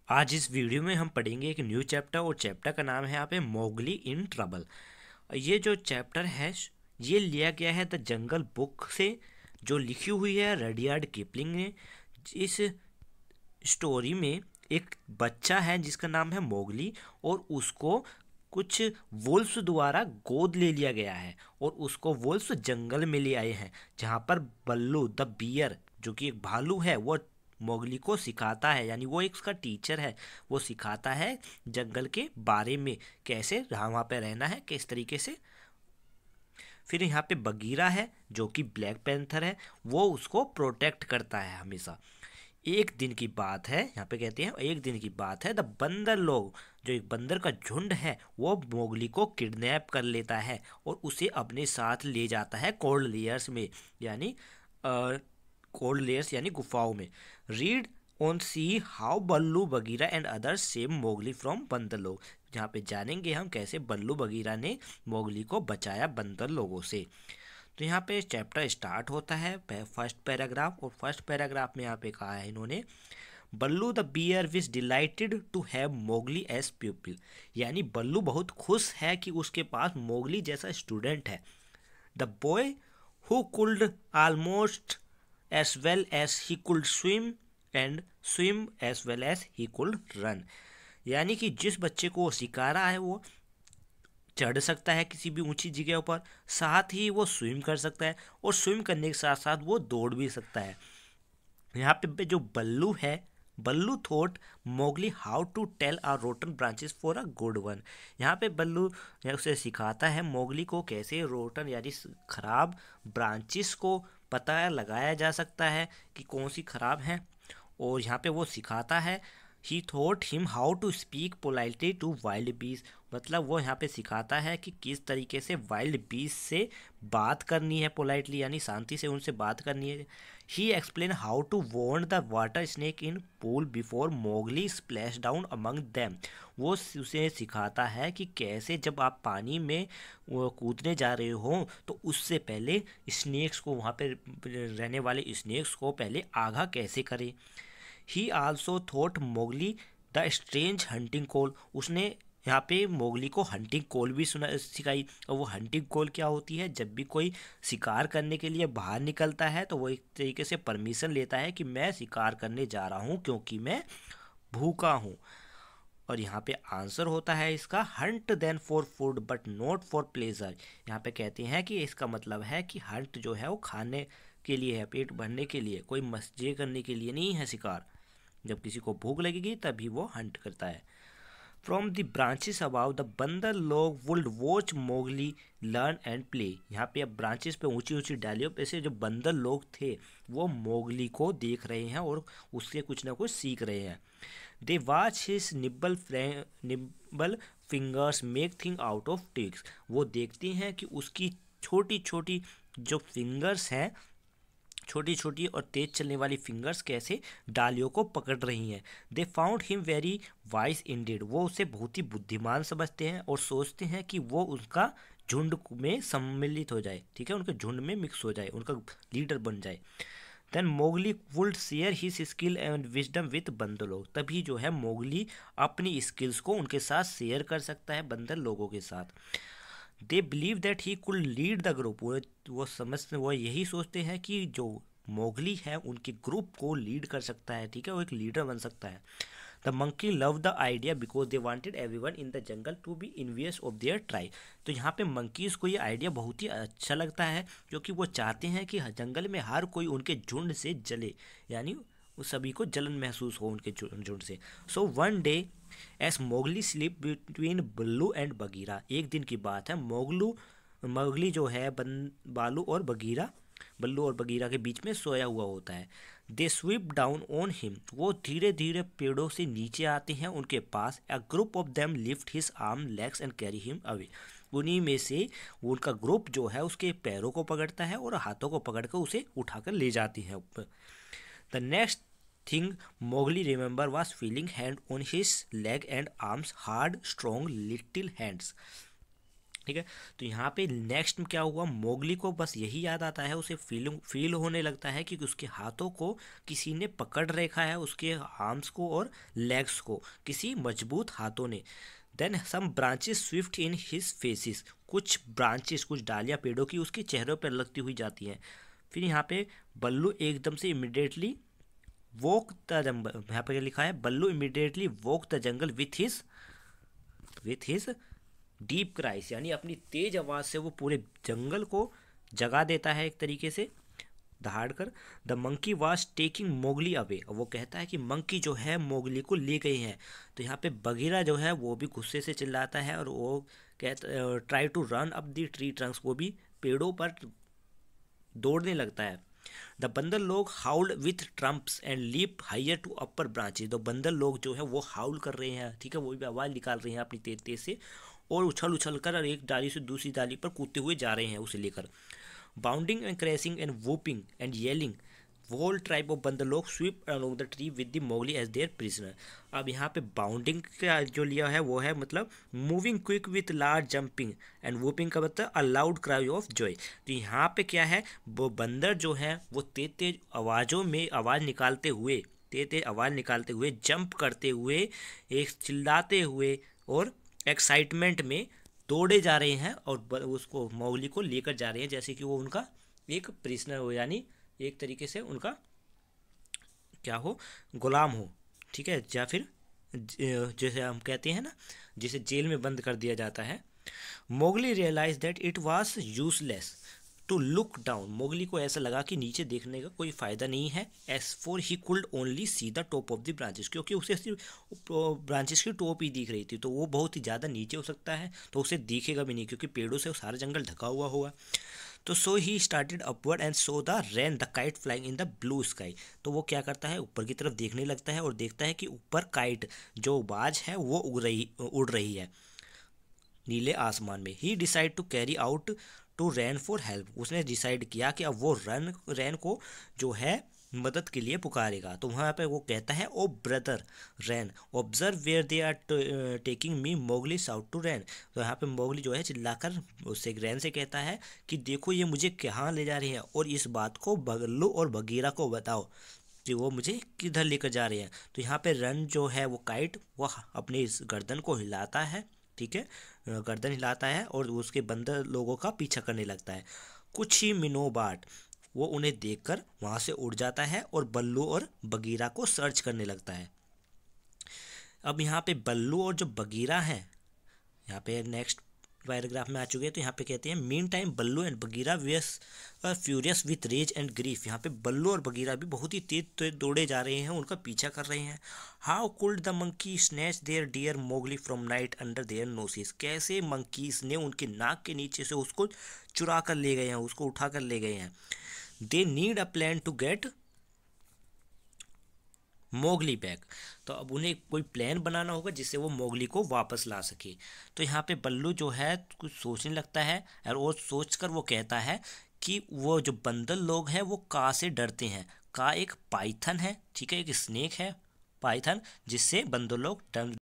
आज इस वीडियो में हम पढ़ेंगे एक न्यू चैप्टर और चैप्टर का नाम है यहाँ पे मोगली इन ट्रबल। ये जो चैप्टर है ये लिया गया है द जंगल बुक से, जो लिखी हुई है रडियार्ड किपलिंग ने। इस स्टोरी में एक बच्चा है जिसका नाम है मोगली, और उसको कुछ वुल्फ्स द्वारा गोद ले लिया गया है और उसको वुल्फ्स जंगल में ले आए हैं, जहाँ पर बल्लू द बियर जो कि एक भालू है वो मोगली को सिखाता है, यानी वो एक उसका टीचर है। वो सिखाता है जंगल के बारे में, कैसे वहाँ पे रहना है, किस तरीके से। फिर यहाँ पे बगीरा है जो कि ब्लैक पैंथर है, वो उसको प्रोटेक्ट करता है हमेशा। एक दिन की बात है, यहाँ पे कहते हैं एक दिन की बात है, द बंदर लोग, जो एक बंदर का झुंड है, वो मोगली को किडनैप कर लेता है और उसे अपने साथ ले जाता है कोल्ड लेयर्स में, यानी कोल्ड लेयर्स यानी गुफाओं में। Read on see how Ballu Bagheera and others save Mowgli from बंदर लोग। जहाँ पे जानेंगे हम कैसे बल्लू बगीरा ने मोगली को बचाया बंदर लोगों से। तो यहाँ पे चैप्टर स्टार्ट होता है फर्स्ट पैराग्राफ, और फर्स्ट पैराग्राफ में यहाँ पे कहा है इन्होंने, Baloo the bear was delighted to have Mowgli as pupil, यानी बल्लू बहुत खुश है कि उसके पास मोगली जैसा स्टूडेंट है। The boy who could almost as well as he could swim and swim as well as he could run, यानी कि जिस बच्चे को वो सिखा रहा है वो चढ़ सकता है किसी भी ऊंची जगह पर, साथ ही वो स्विम कर सकता है, और स्विम करने के साथ साथ वो दौड़ भी सकता है। यहाँ पे जो बल्लू है, Baloo taught Mowgli how to tell a rotten branches for a good one. यहाँ पे बल्लू उसे सिखाता है मोगली को कैसे रोटन यानी खराब ब्रांचेस को पता लगाया जा सकता है कि कौन सी खराब है। और यहाँ पे वो सिखाता है, he taught him how to speak politely to wild beasts, मतलब वो यहाँ पे सिखाता है कि किस तरीके से वाइल्ड बीस से बात करनी है पोलाइटली, यानी शांति से उनसे बात करनी है। He explain how to warn the water snake in pool before Mowgli splash down among them. वो उसे सिखाता है कि कैसे जब आप पानी में वो कूदने जा रहे हो तो उससे पहले स्नेक्स को, वहाँ पे रहने वाले स्नेक्स को पहले आगाह कैसे करें। ही also thought Mowgli the strange hunting call, उसने यहाँ पे मोगली को हंटिंग कॉल भी सुना सिखाई। और वो हंटिंग कॉल क्या होती है, जब भी कोई शिकार करने के लिए बाहर निकलता है तो वो एक तरीके से परमिशन लेता है कि मैं शिकार करने जा रहा हूँ क्योंकि मैं भूखा हूँ। और यहाँ पे आंसर होता है इसका, hunt then for food but not for pleasure. यहाँ पे कहते हैं कि इसका मतलब है कि हंट जो है वो खाने के लिए है, पेट भरने के लिए, कोई मजे करने के लिए नहीं है शिकार। जब किसी को भूख लगेगी तभी वो हंट करता है। From the branches about the Bandar लोग would watch Mowgli learn and play. यहाँ पे अब ब्रांचेस पे ऊंची ऊंची डालियों पे से जो बंदर लोग थे वो मोगली को देख रहे हैं और उससे कुछ ना कुछ सीख रहे हैं। They watch his nimble fingers make thing out of sticks. वो देखते हैं कि उसकी छोटी छोटी जो फिंगर्स हैं, छोटी छोटी और तेज चलने वाली फिंगर्स कैसे डालियों को पकड़ रही हैं। They found him very wise ended, वो उसे बहुत ही बुद्धिमान समझते हैं और सोचते हैं कि वो उनका झुंड में सम्मिलित हो जाए, ठीक है, उनके झुंड में मिक्स हो जाए, उनका लीडर बन जाए। Then Mowgli would share his skill and wisdom with Bandar log, तभी जो है मोगली अपनी स्किल्स को उनके साथ शेयर कर सकता है बंदर लोगों के साथ। They believe that he could lead the group, वो समझते, वो यही सोचते हैं कि जो मोगली है उनके ग्रुप को लीड कर सकता है, ठीक है, वो एक लीडर बन सकता है। The monkey love the idea because they wanted everyone in the jungle to be envious of their tribe. तो यहाँ पे मंकीज को ये आइडिया बहुत ही अच्छा लगता है, क्योंकि वो चाहते हैं कि जंगल में हर कोई उनके झुंड से जले, यानी उस सभी को जलन महसूस हो उनके झुंड से। So one day S Mowgli sleep between Ballu and Bagheera, एक दिन की बात है, मोगली जो है बालू और बगीरा, बल्लू और बगीरा के बीच में सोया हुआ होता है। They sweep down on him, वो धीरे धीरे पेड़ों से नीचे आते हैं उनके पास। A group of them lift his arm legs and carry him away, उन्हीं में से उनका ग्रुप जो है उसके पैरों को पकड़ता है और हाथों को पकड़कर उसे उठाकर ले जाती है ऊपर। The next thing Mowgli remember was feeling hand on his leg and arms, hard, strong little hands. ठीक है। तो यहाँ पे नेक्स्ट में क्या हुआ, मोगली को बस यही याद आता है, उसे फील होने लगता है कि उसके हाथों को किसी ने पकड़ रखा है, उसके आर्म्स को और लेग्स को किसी मजबूत हाथों ने। Then some branches swift in his faces, कुछ ब्रांचेस, कुछ डालियाँ पेड़ों की उसके चेहरों पर लगती हुई जाती हैं। फिर यहाँ पे बल्लू एकदम से इमिडिएटली वॉक द जंगल, यहाँ पे क्या लिखा है, Baloo immediately walk the jungle with his deep cries, यानी अपनी तेज आवाज़ से वो पूरे जंगल को जगा देता है एक तरीके से दहाड़ कर। The monkey was taking Mowgli away, वो कहता है कि मंकी जो है मोगली को ले गई हैं। तो यहाँ पे बगीरा जो है वो भी गुस्से से चिल्लाता है और वो कहता try to run up the tree trunks, वो भी पेड़ों पर दौड़ने लगता है। The Bandar log howled with triumphs and leap higher to upper branches, तो बंदर लोग जो है वो हाउल कर रहे हैं, ठीक है, वो भी आवाज़ निकाल रहे हैं अपनी तेज तेज से और उछल उछल कर एक डाली से दूसरी डाली पर कूदते हुए जा रहे हैं उसे लेकर। Bounding and crashing and whooping and yelling, whole tribe of Bandar log sweep along the tree with the Mowgli as their prisoner. अब यहाँ पे बाउंडिंग का जो लिया है वो है मतलब moving quick with large jumping, and whooping का मतलब a loud cry of Joy. तो यहाँ पे क्या है, वो बंदर जो है वो तेज तेज आवाज़ों में आवाज़ निकालते हुए, तेज तेज आवाज़ निकालते हुए, जंप करते हुए, एक चिल्लाते हुए और एक्साइटमेंट में दौड़े जा रहे हैं और उसको मोगली को लेकर जा रहे हैं, जैसे कि वो उनका एक प्रिजनर हो, यानी एक तरीके से उनका क्या हो, गुलाम हो, ठीक है, या फिर जैसे हम कहते हैं ना, जिसे जेल में बंद कर दिया जाता है। Mowgli realise that it was useless to look down, Mowgli को ऐसा लगा कि नीचे देखने का कोई फ़ायदा नहीं है। As for he could only see the top of the branches, क्योंकि उसे सिर्फ ब्रांचेस की टॉप ही दिख रही थी, तो वो बहुत ही ज़्यादा नीचे हो सकता है तो उसे दिखेगा भी नहीं, क्योंकि पेड़ों से सारा जंगल ढका हुआ होगा। तो so he started upward and saw the Rann the kite flying in the blue sky, तो वो क्या करता है, ऊपर की तरफ देखने लगता है और देखता है कि ऊपर काइट जो बाज है वो उड़ रही है नीले आसमान में। He decide to carry out to Rann for help, उसने डिसाइड किया कि अब वो रैन को जो है मदद के लिए पुकारेगा। तो वहाँ पे वो कहता है, oh brother Rann observe where they are taking me, Mowgli shout to Rann. तो यहाँ पे मोगली जो है चिल्लाकर उससे रैन से कहता है कि देखो ये मुझे कहाँ ले जा रही हैं और इस बात को बगल्लू और बगीरा को बताओ कि वो मुझे किधर लेकर जा रहे हैं। तो यहाँ पे रन जो है वो काइट वो अपने इस गर्दन को हिलाता है, ठीक है, गर्दन हिलाता है और उसके बंदर लोगों का पीछा करने लगता है। कुछ ही मिनों बाद वो उन्हें देखकर वहाँ से उड़ जाता है और बल्लू और बगीरा को सर्च करने लगता है। अब यहाँ पे बल्लू और जो बगीरा हैं, यहाँ पे नेक्स्ट पैराग्राफ में आ चुके हैं, तो यहाँ पे कहते हैं mean time Baloo and Bagheera was furious with rage and grief, यहाँ पे बल्लू और बगीरा भी बहुत ही तेज दौड़े जा रहे हैं, उनका पीछा कर रहे हैं। How could the monkey snatch their dear Mowgli from night under their noses, कैसे मंकीज ने उनके नाक के नीचे से उसको चुरा कर ले गए हैं, उसको उठा कर ले गए हैं। They need a plan to get Mowgli back, तो अब उन्हें कोई प्लान बनाना होगा जिससे वो मोगली को वापस ला सके। तो यहाँ पे बल्लू जो है कुछ सोचने लगता है और वो सोचकर वो कहता है कि वो जो बंदर लोग हैं वो का से डरते हैं। का एक पाइथन है, ठीक है, एक स्नेक है पाइथन, जिससे बंदर लोग डर।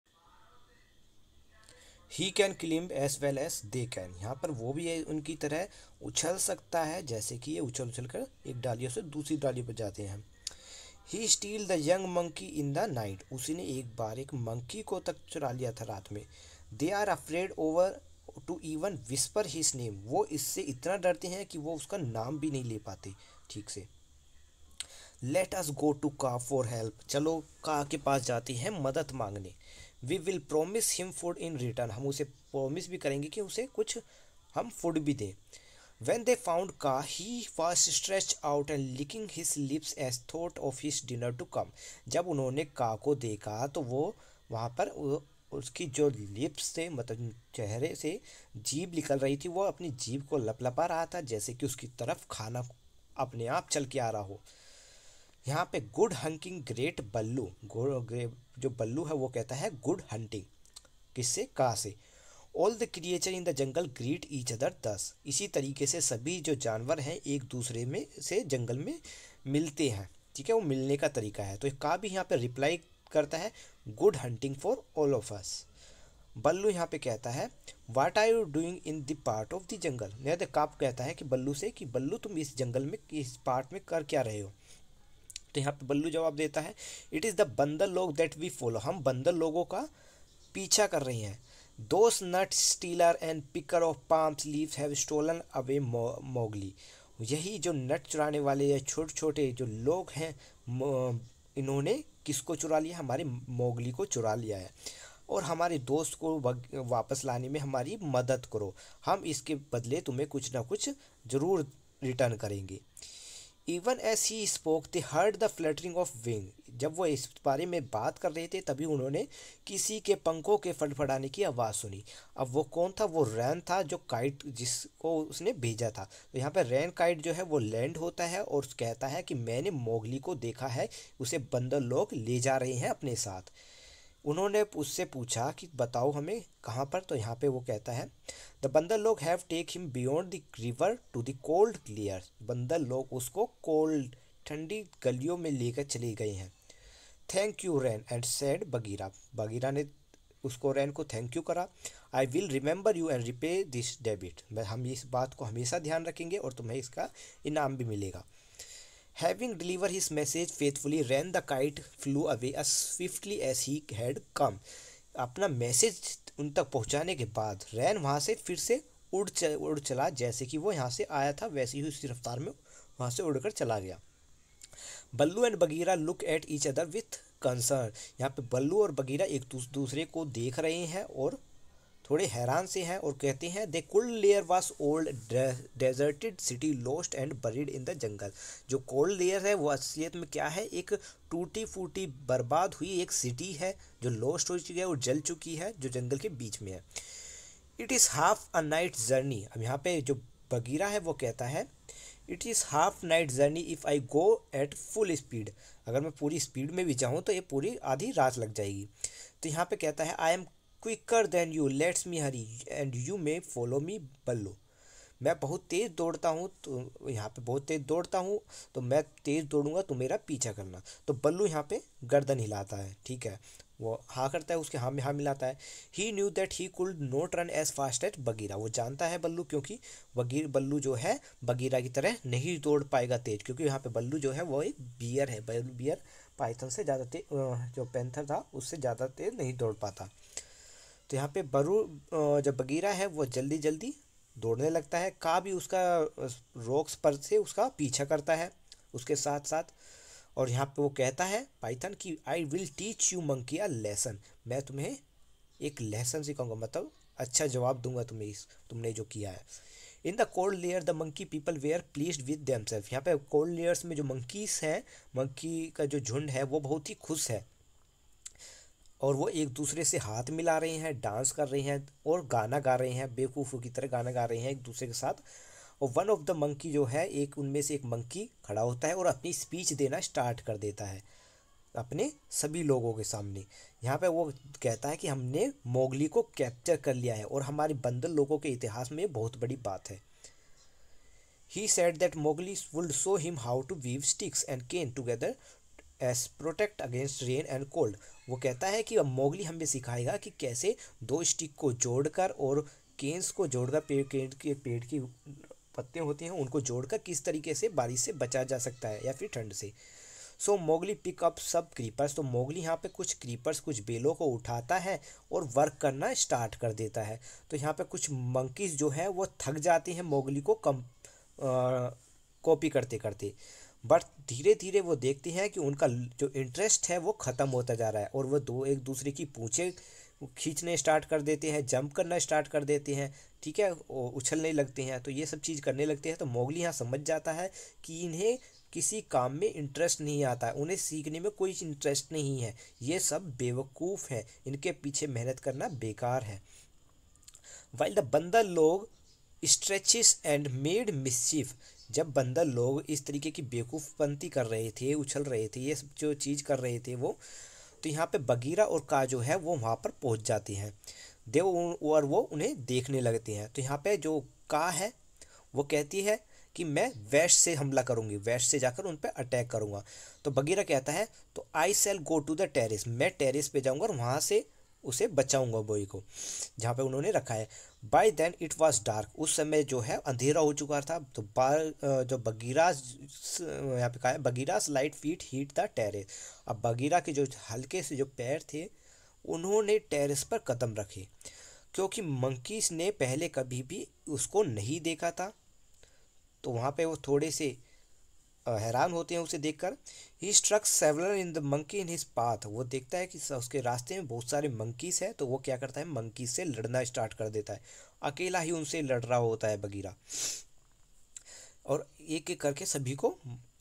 He can climb as well as they can, यहाँ पर वो भी है उनकी तरह उछल सकता है जैसे कि ये उछल उछल कर एक डालियों से दूसरी डालियों पर जाते हैं। He steal the young monkey in the night, उसी ने एक बार एक मंकी को तक चुरा लिया था रात में। They are afraid over to even whisper his name, वो इससे इतना डरते हैं कि वो उसका नाम भी नहीं ले पाते ठीक से। Let us go to Kaa for help, चलो का के पास जाते हैं मदद मांगने। We will promise him food in return, हम उसे प्रोमिस भी करेंगे कि उसे कुछ हम फूड भी दें। When they found Ka, he was stretched out and licking his lips as thought of his dinner to come. जब उन्होंने का को देखा तो वो वहाँ पर उसकी जो लिप्स थे, मतलब चेहरे से जीभ निकल रही थी, वो अपनी जीभ को लपलपा रहा था जैसे कि उसकी तरफ खाना अपने आप चल के आ रहा हो। यहाँ पे गुड हंटिंग ग्रेट बल्लू, जो बल्लू है वो कहता है गुड हंटिंग, किससे, का से। All the creature in the jungle greet each other दस, इसी तरीके से सभी जो जानवर हैं एक दूसरे में से जंगल में मिलते हैं, ठीक है, वो मिलने का तरीका है। तो का भी यहाँ पे रिप्लाई करता है good hunting for all of us. Baloo यहाँ पे कहता है what are you doing in the part of the jungle. यह काप कहता है कि बल्लू से कि बल्लू तुम इस जंगल में इस पार्ट में कर क्या रहे हो। तो यहाँ पे बल्लू जवाब देता है इट इज़ द बंदर लोग दैट वी फॉलो, हम बंदर लोगों का पीछा कर रही हैं। Those nut stealer and picker of palms leaves have stolen away Mowgli. यही जो नट चुराने वाले या छोटे छोटे जो लोग हैं इन्होंने किसको चुरा लिया, हमारे मोगली को चुरा लिया है, और हमारे दोस्त को वापस लाने में हमारी मदद करो, हम इसके बदले तुम्हें कुछ ना कुछ ज़रूर रिटर्न करेंगे। Even S he spoke they heard the fluttering of wing. जब वो इस बारे में बात कर रहे थे तभी उन्होंने किसी के पंखों के फड़फड़ाने की आवाज़ सुनी। अब वो कौन था, वो रैन था जो काइट जिसको उसने भेजा था। तो यहाँ पे रैन काइट जो है वो लैंड होता है और कहता है कि मैंने मोगली को देखा है, उसे बंदर लोग ले जा रहे हैं अपने साथ। उन्होंने उससे पूछा कि बताओ हमें कहाँ पर। तो यहाँ पे वो कहता है the Bandar log have take him beyond the river to the cold clear. बंदर लोग उसको कोल्ड ठंडी गलियों में लेकर चले गए हैं। Thank you Rann and said Bagheera. Bagheera ने उसको रैन को थैंक यू करा। I will remember you and repay this debit. हम इस बात को हमेशा ध्यान रखेंगे और तुम्हें इसका इनाम भी मिलेगा। Having delivered his message faithfully, ran the kite flew away as swiftly as he had come. अपना मैसेज उन तक पहुंचाने के बाद रैन वहाँ से फिर से उड़ चला, जैसे कि वो यहाँ से आया था वैसे ही उसी रफ्तार में वहाँ से उड़कर चला गया। Baloo and Bagheera look at each other with concern. यहाँ पे बल्लू और बगीरा एक दूसरे को देख रहे हैं और थोड़े हैरान से हैं और कहते हैं the cold lair was old deserted city lost and buried in the jungle. जो कोल्ड लेयर है वो असलियत में क्या है, एक टूटी फूटी बर्बाद हुई एक सिटी है जो लॉस्ट हो चुकी है और जल चुकी है, जो जंगल के बीच में है। It is half a night journey. अब यहाँ पे जो बगीरा है वो कहता है it is half night journey if I go at full speed. अगर मैं पूरी स्पीड में भी जाऊँ तो ये पूरी आधी रात लग जाएगी। तो यहाँ पे कहता है I am quicker than you let's me hurry and you may follow me Baloo. मैं बहुत तेज़ दौड़ता हूँ, तो यहाँ पे बहुत तेज़ दौड़ता हूँ तो मैं तेज़ दौड़ूंगा तो मेरा पीछा करना। तो बल्लू यहाँ पे गर्दन हिलाता है, ठीक है, वो हाँ करता है, उसके हाँ में हाँ मिलाता है। He knew that he could not run as fast as Bagheera. वो जानता है बल्लू, क्योंकि बल्लू जो है बगीरा की तरह नहीं दौड़ पाएगा तेज, क्योंकि यहाँ पे बल्लू जो है वो एक बियर है। बियर पाइथन से ज़्यादा तेज, जो पैंथर था उससे ज़्यादा तेज नहीं दौड़ पाता। तो यहाँ पे जब बगीरा है वो जल्दी जल्दी दौड़ने लगता है। का भी उसका रॉक्स पर से उसका पीछा करता है उसके साथ साथ। और यहाँ पे वो कहता है पाइथन की I will teach you monkey a lesson. मैं तुम्हें एक लेसन सिखाऊंगा, मतलब अच्छा जवाब दूंगा तुम्हें तुमने जो किया है। In the cold lair the monkey people were pleased with themselves. यहाँ पे कोल्ड लेयर्स में जो मंकीज हैं, मंकी का जो झुंड है वो बहुत ही खुश है और वो एक दूसरे से हाथ मिला रहे हैं, डांस कर रहे हैं और गाना गा रहे हैं, बेवकूफ़ों की तरह गाना गा रहे हैं एक दूसरे के साथ। और वन ऑफ द मंकी जो है, एक उनमें से एक मंकी खड़ा होता है और अपनी स्पीच देना स्टार्ट कर देता है अपने सभी लोगों के सामने। यहाँ पे वो कहता है कि हमने मोगली को कैप्चर कर लिया है और हमारे बंदर लोगों के इतिहास में बहुत बड़ी बात है। He said that Mowgli would show him how to weave sticks and cane together as protect against rain and cold. वो कहता है कि अब मोगली हमें सिखाएगा कि कैसे दो स्टिक को जोड़कर और केन्स को जोड़कर पेड़ की पत्ते होते हैं उनको जोड़कर किस तरीके से बारिश से बचा जा सकता है या फिर ठंड से। सो मोगली पिक अप सब क्रीपर्स। तो मोगली यहाँ पे कुछ क्रीपर्स, कुछ बेलों को उठाता है और वर्क करना स्टार्ट कर देता है। तो यहाँ पे कुछ मंकीज जो है वो थक जाते हैं मोगली को कॉपी करते करते, बट धीरे धीरे वो देखते हैं कि उनका जो इंटरेस्ट है वो ख़त्म होता जा रहा है और वो एक दूसरे की पूंछें खींचने स्टार्ट कर देते हैं, जंप करना स्टार्ट कर देते हैं, ठीक है, उछलने लगते हैं। तो ये सब चीज़ करने लगते हैं। तो मोगली यहाँ समझ जाता है कि इन्हें किसी काम में इंटरेस्ट नहीं आता है, उन्हें सीखने में कोई इंटरेस्ट नहीं है, ये सब बेवकूफ़ है, इनके पीछे मेहनत करना बेकार है। वाइल द बंदर लोग स्ट्रेचिस एंड मेड मिस्चीफ। जब बंदर लोग इस तरीके की बेवकूफ़पंती कर रहे थे, उछल रहे थे, ये सब जो चीज़ कर रहे थे वो, तो यहाँ पे बगीरा और का जो है वो वहाँ पर पहुँच जाते हैं और वो उन्हें देखने लगते हैं। तो यहाँ पे जो का है वो कहती है कि मैं वेस्ट से हमला करूँगी, वेस्ट से जाकर उन पर अटैक करूँगा। तो बगीरा कहता है तो आई शैल गो टू द टेरेस, मैं टेरेस पे जाऊँगा और वहाँ से उसे बचाऊंगा बॉय को, जहाँ पे उन्होंने रखा है। By then it was dark, उस समय जो है अंधेरा हो चुका था। तो जो बगीरा यहाँ पे कहा है Bagheera's light feet hit the terrace. अब बगीरा के जो हल्के से जो पैर थे उन्होंने टेरेस पर कदम रखे, क्योंकि मंकीज ने पहले कभी भी उसको नहीं देखा था। तो वहाँ पे वो थोड़े से हैरान होते हैं उसे देखकर। He struck several in the monkey in his path, वो देखता है कि उसके रास्ते में बहुत सारे मंकीज हैं, तो वो क्या करता है मंकीज से लड़ना स्टार्ट कर देता है। अकेला ही उनसे लड़ रहा होता है बगीरा, और एक एक करके सभी को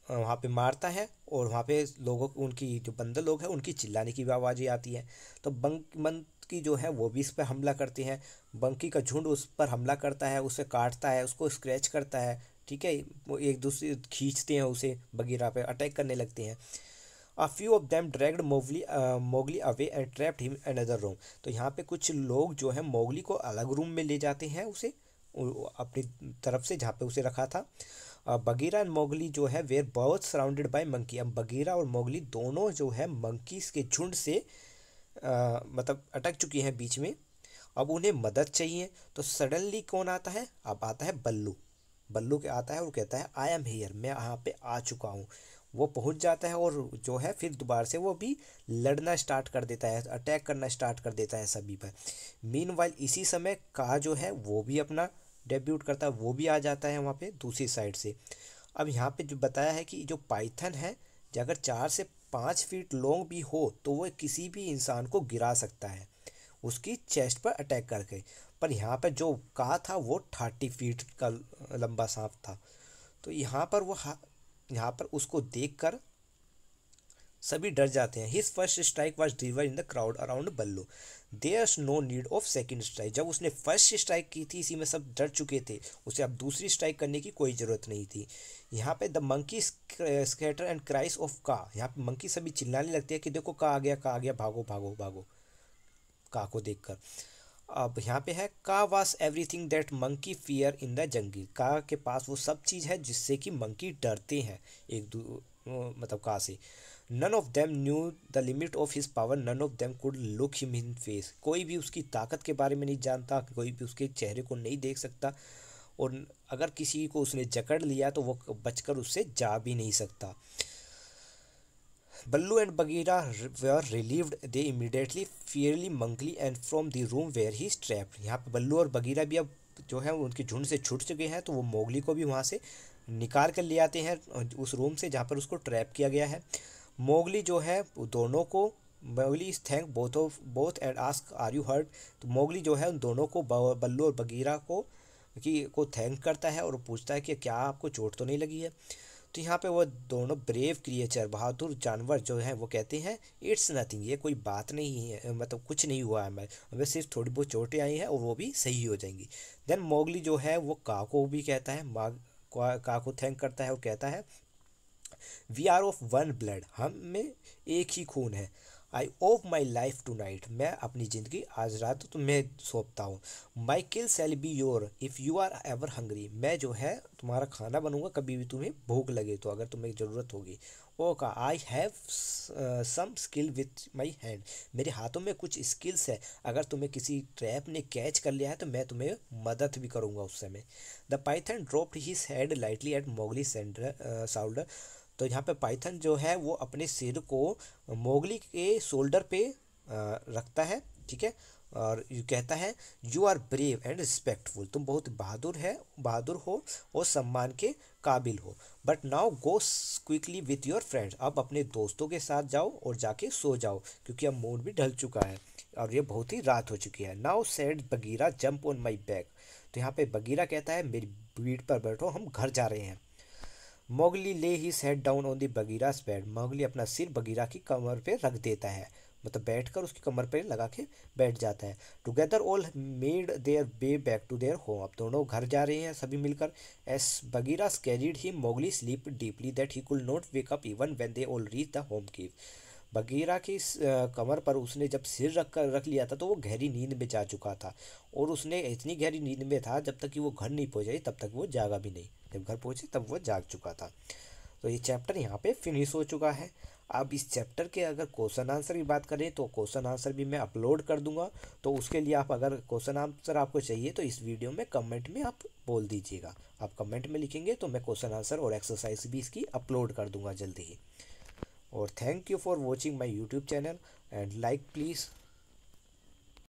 वहाँ पे मारता है। और वहाँ पे लोगों को, उनकी जो बंदर लोग हैं उनकी चिल्लाने की भी आवाज़ें आती हैं। तो मंकी जो है वो भी इस पर हमला करते हैं। बंकी का झुंड उस पर हमला करता है, उसे काटता है, उसको स्क्रैच करता है, ठीक है। वो एक दूसरे खींचते हैं उसे, बगीरा पे अटैक करने लगते हैं। A few of them dragged Mowgli away and trapped him another room. तो यहाँ पे कुछ लोग जो है मोगली को अलग रूम में ले जाते हैं, उसे अपनी तरफ से जहाँ पे उसे रखा था। बगीरा एंड मोगली जो है were both surrounded by monkey. अब बगीरा और मोगली दोनों जो है मंकीज के झुंड से मतलब अटक चुकी हैं बीच में। अब उन्हें मदद चाहिए। तो सडनली कौन आता है, अब आता है बल्लू। बल्लू के आता है और कहता है आई एम हियर, मैं यहाँ पे आ चुका हूँ। वो पहुँच जाता है और जो है फिर दोबारा से वो भी लड़ना स्टार्ट कर देता है, अटैक करना स्टार्ट कर देता है सभी पर। मीनवाइल इसी समय का जो है वो भी अपना डेब्यूट करता है, वो भी आ जाता है वहाँ पे दूसरी साइड से। अब यहाँ पे जो बताया है कि जो पाइथन है, जो अगर 4 से 5 फीट लॉन्ग भी हो तो वो किसी भी इंसान को गिरा सकता है उसकी चेस्ट पर अटैक करके। पर यहाँ पर जो कहा था वो 30 फीट का लंबा सांप था। तो यहाँ पर यहाँ पर उसको देखकर सभी डर जाते हैं। His first strike was delivered in the crowd around Baloo, there's no need of second strike. जब उसने फर्स्ट स्ट्राइक की थी इसी में सब डर चुके थे, उसे अब दूसरी स्ट्राइक करने की कोई ज़रूरत नहीं थी। यहाँ पे the monkey scatter and cries off का, यहाँ पे मंकी सभी चिल्लाने लगते हैं कि देखो का आ गया, का आ गया, भागो भागो भागो, का को देखकर। अब यहाँ पे है का was everything that monkey fear in the जंगल। का के पास वो सब चीज़ है जिससे कि मंकी डरते हैं मतलब का से। None of them knew the limit of his power, none of them could look him in face. कोई भी उसकी ताकत के बारे में नहीं जानता, कोई भी उसके चेहरे को नहीं देख सकता, और अगर किसी को उसने जकड़ लिया तो वो बचकर उससे जा भी नहीं सकता। Ballu and Bagheera were relieved. They immediately fearly Mowgli and from the room where he is trapped. यहाँ पे बल्लू और बगीरा भी अब जो है उनके झुंड से छूट चुके हैं, तो वो मोगली को भी वहाँ से निकाल कर ले आते हैं उस रूम से जहाँ पर उसको ट्रैप किया गया है। मोगली जो है दोनों को, Mowgli is thank both and ask are you hurt. तो मोगली जो है उन दोनों को, बल्लू और बगीरा को थैंक करता है और पूछता है कि क्या आपको चोट तो नहीं लगी है। तो यहाँ पे वो दोनों ब्रेव क्रिएचर, बहादुर जानवर जो हैं वो कहते हैं इट्स नथिंग, ये कोई बात नहीं है, मतलब कुछ नहीं हुआ है, हमें सिर्फ थोड़ी बहुत चोटें आई हैं और वो भी सही हो जाएंगी। देन मोगली जो है वो का को भी कहता है, का को थैंक करता है और कहता है we are of one blood, हम में एक ही खून है। I of my life tonight, मैं अपनी ज़िंदगी आज रात तुम्हें सौंपता हूँ। My kill shall be your if you are ever hungry, मैं जो है तुम्हारा खाना बनूंगा कभी भी तुम्हें भूख लगे तो, अगर तुम्हें ज़रूरत होगी। Okay I have some skill with my hand, मेरे हाथों में कुछ स्किल्स है, अगर तुम्हें किसी ट्रैप ने कैच कर लिया है तो मैं तुम्हें मदद भी करूँगा उस समय। The python dropped his head lightly at Mowgli shoulder. तो यहाँ पे पाइथन जो है वो अपने सिर को मोगली के शोल्डर पे रखता है, ठीक है, और ये कहता है you are brave and respectful, तुम बहुत बहादुर हो और सम्मान के काबिल हो। But now go quickly with your friends, अब अपने दोस्तों के साथ जाओ और जाके सो जाओ, क्योंकि अब मून भी ढल चुका है और ये बहुत ही रात हो चुकी है। Now said Bagheera jump on my back. तो यहाँ पे बगीरा कहता है मेरी पीठ पर बैठो, हम घर जा रहे हैं। Mowgli lay he set down on the Bagheera's bed, Mowgli अपना सिर बगीरा की कमर पे रख देता है, मतलब बैठकर उसकी कमर पे लगा के बैठ जाता है। Together all made their way back to their home, अब दोनों घर जा रहे हैं सभी मिलकर। As Bagheera carried him Mowgli sleep deeply that he could not wake up even when they all reach the home cave. Bagheera की कमर पर उसने जब सिर रख लिया था तो वो गहरी नींद में जा चुका था, और उसने इतनी गहरी नींद में था जब तक कि वो घर नहीं पहुंचा तब तक वो जागा भी नहीं, जब घर पहुंचे तब वो जाग चुका था। तो ये चैप्टर यहाँ पे फिनिश हो चुका है। अब इस चैप्टर के अगर क्वेश्चन आंसर की बात करें तो क्वेश्चन आंसर भी मैं अपलोड कर दूंगा, तो उसके लिए आप अगर क्वेश्चन आंसर आपको चाहिए तो इस वीडियो में कमेंट में आप बोल दीजिएगा। आप कमेंट में लिखेंगे तो मैं क्वेश्चन आंसर और एक्सरसाइज भी इसकी अपलोड कर दूंगा जल्दी ही। और thank you for watching my YouTube channel and like please.